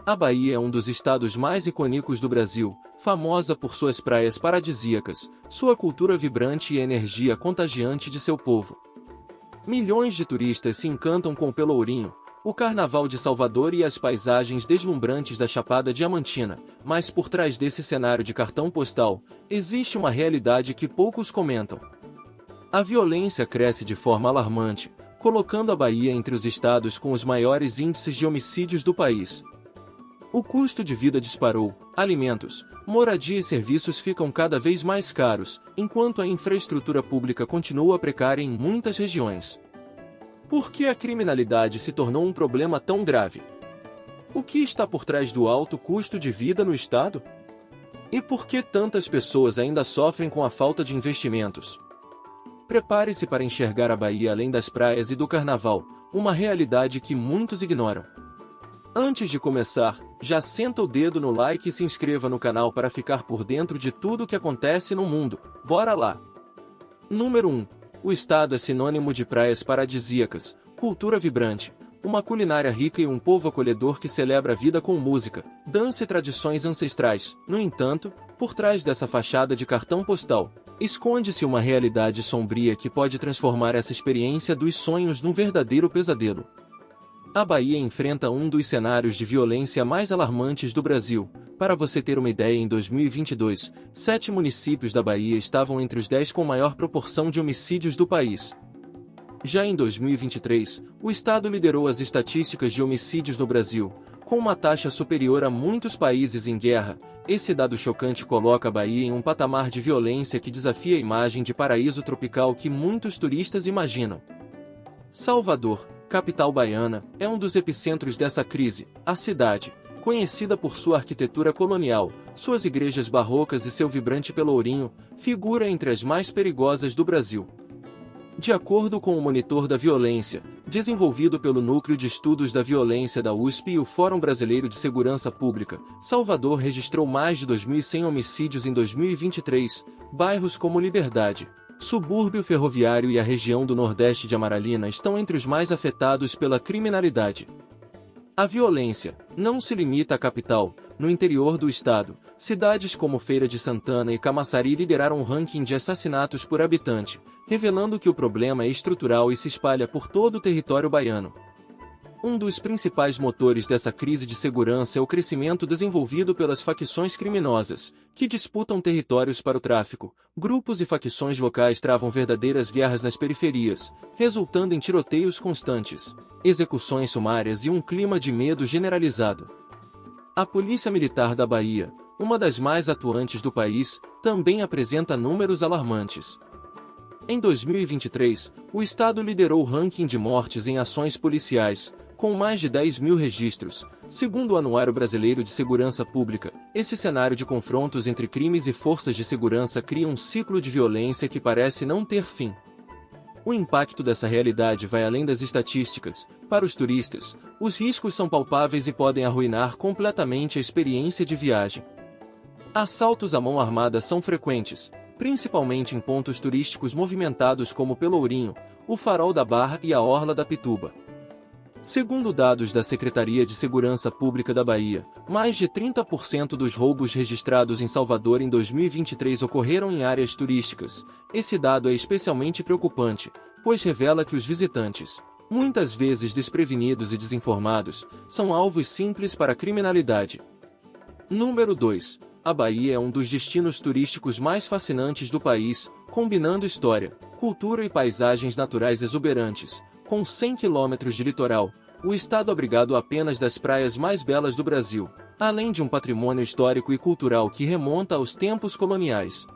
A Bahia é um dos estados mais icônicos do Brasil, famosa por suas praias paradisíacas, sua cultura vibrante e a energia contagiante de seu povo. Milhões de turistas se encantam com o Pelourinho, o Carnaval de Salvador e as paisagens deslumbrantes da Chapada Diamantina, mas por trás desse cenário de cartão postal, existe uma realidade que poucos comentam. A violência cresce de forma alarmante, colocando a Bahia entre os estados com os maiores índices de homicídios do país. O custo de vida disparou, alimentos, moradia e serviços ficam cada vez mais caros, enquanto a infraestrutura pública continua precária em muitas regiões. Por que a criminalidade se tornou um problema tão grave? O que está por trás do alto custo de vida no estado? E por que tantas pessoas ainda sofrem com a falta de investimentos? Prepare-se para enxergar a Bahia além das praias e do carnaval, uma realidade que muitos ignoram. Antes de começar, já senta o dedo no like e se inscreva no canal para ficar por dentro de tudo o que acontece no mundo. Bora lá! Número 1. O estado é sinônimo de praias paradisíacas, cultura vibrante, uma culinária rica e um povo acolhedor que celebra a vida com música, dança e tradições ancestrais. No entanto, por trás dessa fachada de cartão postal, esconde-se uma realidade sombria que pode transformar essa experiência dos sonhos num verdadeiro pesadelo. A Bahia enfrenta um dos cenários de violência mais alarmantes do Brasil. Para você ter uma ideia, em 2022, 7 municípios da Bahia estavam entre os 10 com maior proporção de homicídios do país. Já em 2023, o estado liderou as estatísticas de homicídios no Brasil, com uma taxa superior a muitos países em guerra. Esse dado chocante coloca a Bahia em um patamar de violência que desafia a imagem de paraíso tropical que muitos turistas imaginam. Salvador, capital baiana, é um dos epicentros dessa crise. A cidade, conhecida por sua arquitetura colonial, suas igrejas barrocas e seu vibrante Pelourinho, figura entre as mais perigosas do Brasil. De acordo com o Monitor da Violência, desenvolvido pelo Núcleo de Estudos da Violência da USP e o Fórum Brasileiro de Segurança Pública, Salvador registrou mais de 2.100 homicídios em 2023, bairros como Liberdade, Subúrbio Ferroviário e a região do Nordeste de Amaralina estão entre os mais afetados pela criminalidade. A violência não se limita à capital. No interior do estado, cidades como Feira de Santana e Camaçari lideraram o ranking de assassinatos por habitante, revelando que o problema é estrutural e se espalha por todo o território baiano. Um dos principais motores dessa crise de segurança é o crescimento desenvolvido pelas facções criminosas, que disputam territórios para o tráfico. Grupos e facções locais travam verdadeiras guerras nas periferias, resultando em tiroteios constantes, execuções sumárias e um clima de medo generalizado. A Polícia Militar da Bahia, uma das mais atuantes do país, também apresenta números alarmantes. Em 2023, o estado liderou o ranking de mortes em ações policiais, com mais de 10.000 registros. Segundo o Anuário Brasileiro de Segurança Pública, esse cenário de confrontos entre crimes e forças de segurança cria um ciclo de violência que parece não ter fim. O impacto dessa realidade vai além das estatísticas. Para os turistas, os riscos são palpáveis e podem arruinar completamente a experiência de viagem. Assaltos à mão armada são frequentes, principalmente em pontos turísticos movimentados como Pelourinho, o Farol da Barra e a Orla da Pituba. Segundo dados da Secretaria de Segurança Pública da Bahia, mais de 30% dos roubos registrados em Salvador em 2023 ocorreram em áreas turísticas. Esse dado é especialmente preocupante, pois revela que os visitantes, muitas vezes desprevenidos e desinformados, são alvos simples para a criminalidade. Número 2. A Bahia é um dos destinos turísticos mais fascinantes do país, combinando história, cultura e paisagens naturais exuberantes. Com 100 quilômetros de litoral, o estado abrigado apenas das praias mais belas do Brasil, além de um patrimônio histórico e cultural que remonta aos tempos coloniais.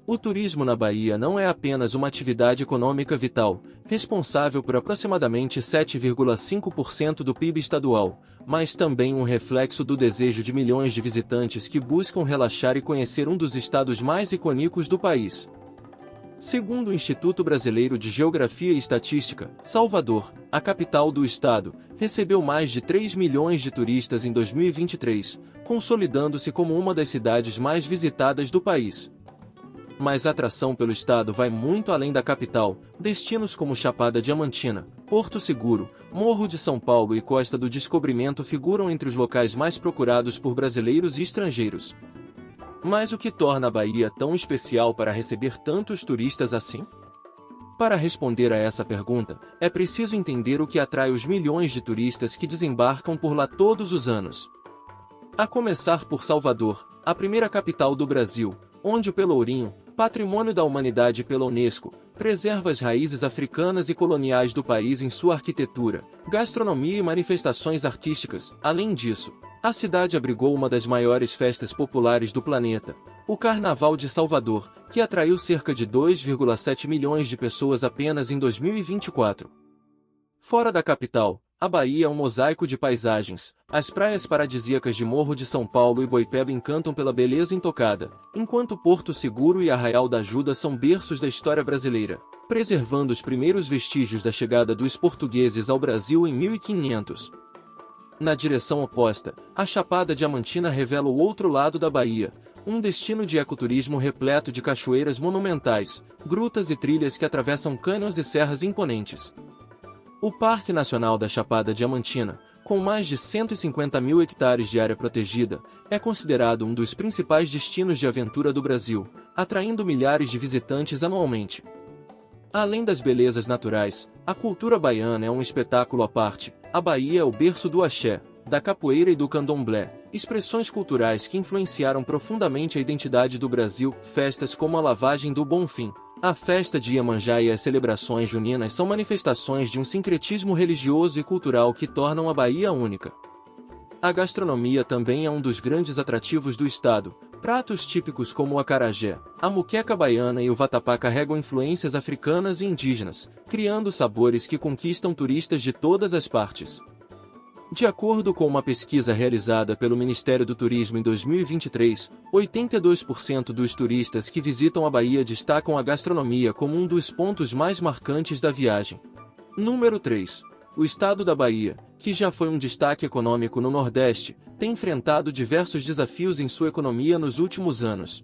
O turismo na Bahia não é apenas uma atividade econômica vital, responsável por aproximadamente 7,5% do PIB estadual, mas também um reflexo do desejo de milhões de visitantes que buscam relaxar e conhecer um dos estados mais icônicos do país. Segundo o Instituto Brasileiro de Geografia e Estatística, Salvador, a capital do estado, recebeu mais de 3 milhões de turistas em 2023, consolidando-se como uma das cidades mais visitadas do país. Mas a atração pelo estado vai muito além da capital. Destinos como Chapada Diamantina, Porto Seguro, Morro de São Paulo e Costa do Descobrimento figuram entre os locais mais procurados por brasileiros e estrangeiros. Mas o que torna a Bahia tão especial para receber tantos turistas assim? Para responder a essa pergunta, é preciso entender o que atrai os milhões de turistas que desembarcam por lá todos os anos. A começar por Salvador, a primeira capital do Brasil, onde o Pelourinho, Patrimônio da Humanidade pela Unesco, preserva as raízes africanas e coloniais do país em sua arquitetura, gastronomia e manifestações artísticas. Além disso, a cidade abrigou uma das maiores festas populares do planeta, o Carnaval de Salvador, que atraiu cerca de 2,7 milhões de pessoas apenas em 2024. Fora da capital, a Bahia é um mosaico de paisagens. As praias paradisíacas de Morro de São Paulo e Boipeba encantam pela beleza intocada, enquanto Porto Seguro e Arraial da Ajuda são berços da história brasileira, preservando os primeiros vestígios da chegada dos portugueses ao Brasil em 1500. Na direção oposta, a Chapada Diamantina revela o outro lado da Bahia, um destino de ecoturismo repleto de cachoeiras monumentais, grutas e trilhas que atravessam cânions e serras imponentes. O Parque Nacional da Chapada Diamantina, com mais de 150 mil hectares de área protegida, é considerado um dos principais destinos de aventura do Brasil, atraindo milhares de visitantes anualmente. Além das belezas naturais, a cultura baiana é um espetáculo à parte. A Bahia é o berço do axé, da capoeira e do candomblé, expressões culturais que influenciaram profundamente a identidade do Brasil. Festas como a Lavagem do Bonfim, a festa de Iemanjá e as celebrações juninas são manifestações de um sincretismo religioso e cultural que tornam a Bahia única. A gastronomia também é um dos grandes atrativos do estado. Pratos típicos como o acarajé, a muqueca baiana e o vatapá carregam influências africanas e indígenas, criando sabores que conquistam turistas de todas as partes. De acordo com uma pesquisa realizada pelo Ministério do Turismo em 2023, 82% dos turistas que visitam a Bahia destacam a gastronomia como um dos pontos mais marcantes da viagem. Número 3. O estado da Bahia, que já foi um destaque econômico no Nordeste, tem enfrentado diversos desafios em sua economia nos últimos anos.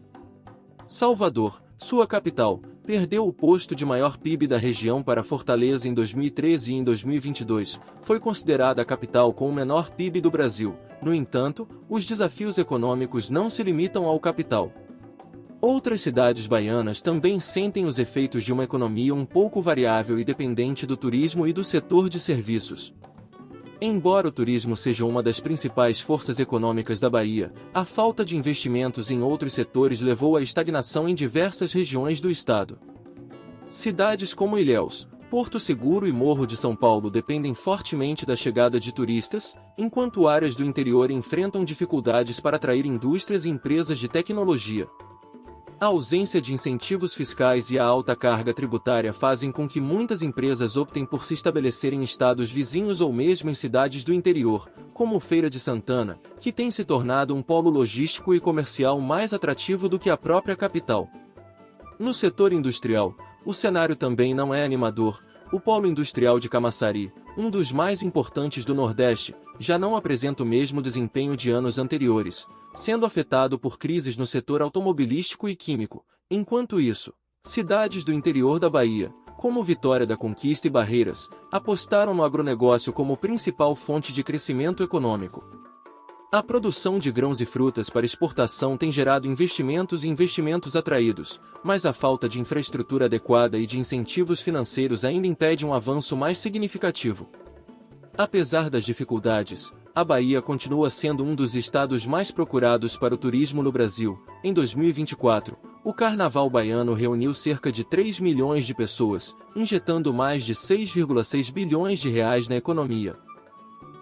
Salvador, sua capital, perdeu o posto de maior PIB da região para Fortaleza em 2013 e em 2022, foi considerada a capital com o menor PIB do Brasil. No entanto, os desafios econômicos não se limitam ao capital. Outras cidades baianas também sentem os efeitos de uma economia um pouco variável e dependente do turismo e do setor de serviços. Embora o turismo seja uma das principais forças econômicas da Bahia, a falta de investimentos em outros setores levou à estagnação em diversas regiões do estado. Cidades como Ilhéus, Porto Seguro e Morro de São Paulo dependem fortemente da chegada de turistas, enquanto áreas do interior enfrentam dificuldades para atrair indústrias e empresas de tecnologia. A ausência de incentivos fiscais e a alta carga tributária fazem com que muitas empresas optem por se estabelecer em estados vizinhos ou mesmo em cidades do interior, como Feira de Santana, que tem se tornado um polo logístico e comercial mais atrativo do que a própria capital. No setor industrial, o cenário também não é animador. O polo industrial de Camaçari, um dos mais importantes do Nordeste, já não apresenta o mesmo desempenho de anos anteriores, sendo afetado por crises no setor automobilístico e químico. Enquanto isso, cidades do interior da Bahia, como Vitória da Conquista e Barreiras, apostaram no agronegócio como principal fonte de crescimento econômico. A produção de grãos e frutas para exportação tem gerado investimentos e investimentos atraídos, mas a falta de infraestrutura adequada e de incentivos financeiros ainda impede um avanço mais significativo. Apesar das dificuldades, a Bahia continua sendo um dos estados mais procurados para o turismo no Brasil. Em 2024, o Carnaval baiano reuniu cerca de 3 milhões de pessoas, injetando mais de 6,6 bilhões de reais na economia.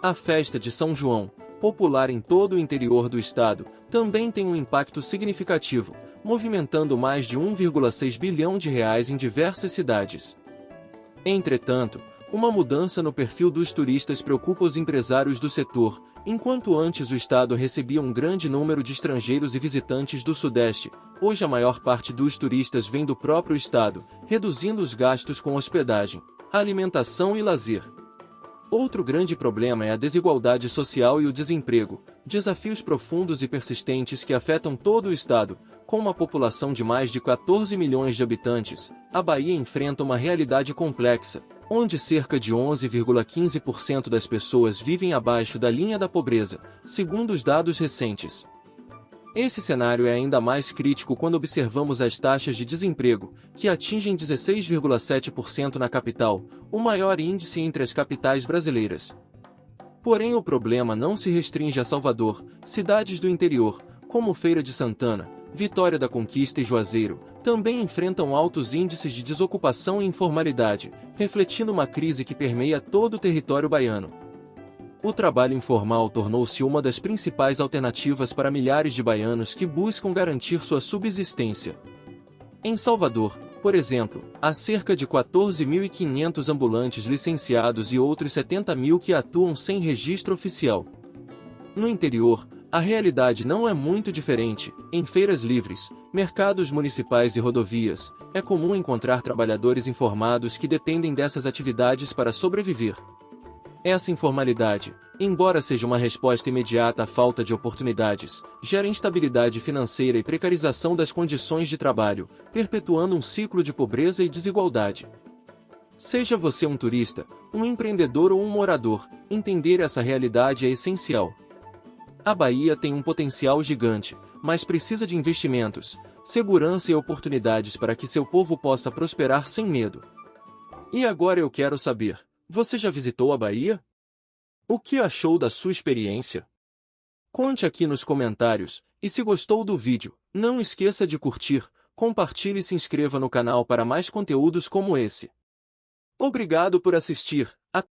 A festa de São João, popular em todo o interior do estado, também tem um impacto significativo, movimentando mais de 1,6 bilhão de reais em diversas cidades. Entretanto, uma mudança no perfil dos turistas preocupa os empresários do setor. Enquanto antes o estado recebia um grande número de estrangeiros e visitantes do Sudeste, hoje a maior parte dos turistas vem do próprio estado, reduzindo os gastos com hospedagem, alimentação e lazer. Outro grande problema é a desigualdade social e o desemprego, desafios profundos e persistentes que afetam todo o estado. Com uma população de mais de 14 milhões de habitantes, a Bahia enfrenta uma realidade complexa. onde cerca de 11,15% das pessoas vivem abaixo da linha da pobreza, segundo os dados recentes. Esse cenário é ainda mais crítico quando observamos as taxas de desemprego, que atingem 16,7% na capital, o maior índice entre as capitais brasileiras. Porém, o problema não se restringe a Salvador. Cidades do interior, como Feira de Santana, Vitória da Conquista e Juazeiro, também enfrentam altos índices de desocupação e informalidade, refletindo uma crise que permeia todo o território baiano. O trabalho informal tornou-se uma das principais alternativas para milhares de baianos que buscam garantir sua subsistência. Em Salvador, por exemplo, há cerca de 14.500 ambulantes licenciados e outros 70.000 que atuam sem registro oficial. No interior, a realidade não é muito diferente. Em feiras livres, mercados municipais e rodovias, é comum encontrar trabalhadores informados que dependem dessas atividades para sobreviver. Essa informalidade, embora seja uma resposta imediata à falta de oportunidades, gera instabilidade financeira e precarização das condições de trabalho, perpetuando um ciclo de pobreza e desigualdade. Seja você um turista, um empreendedor ou um morador, entender essa realidade é essencial. A Bahia tem um potencial gigante, mas precisa de investimentos, segurança e oportunidades para que seu povo possa prosperar sem medo. E agora eu quero saber: você já visitou a Bahia? O que achou da sua experiência? Conte aqui nos comentários, e se gostou do vídeo, não esqueça de curtir, compartilhe e se inscreva no canal para mais conteúdos como esse. Obrigado por assistir.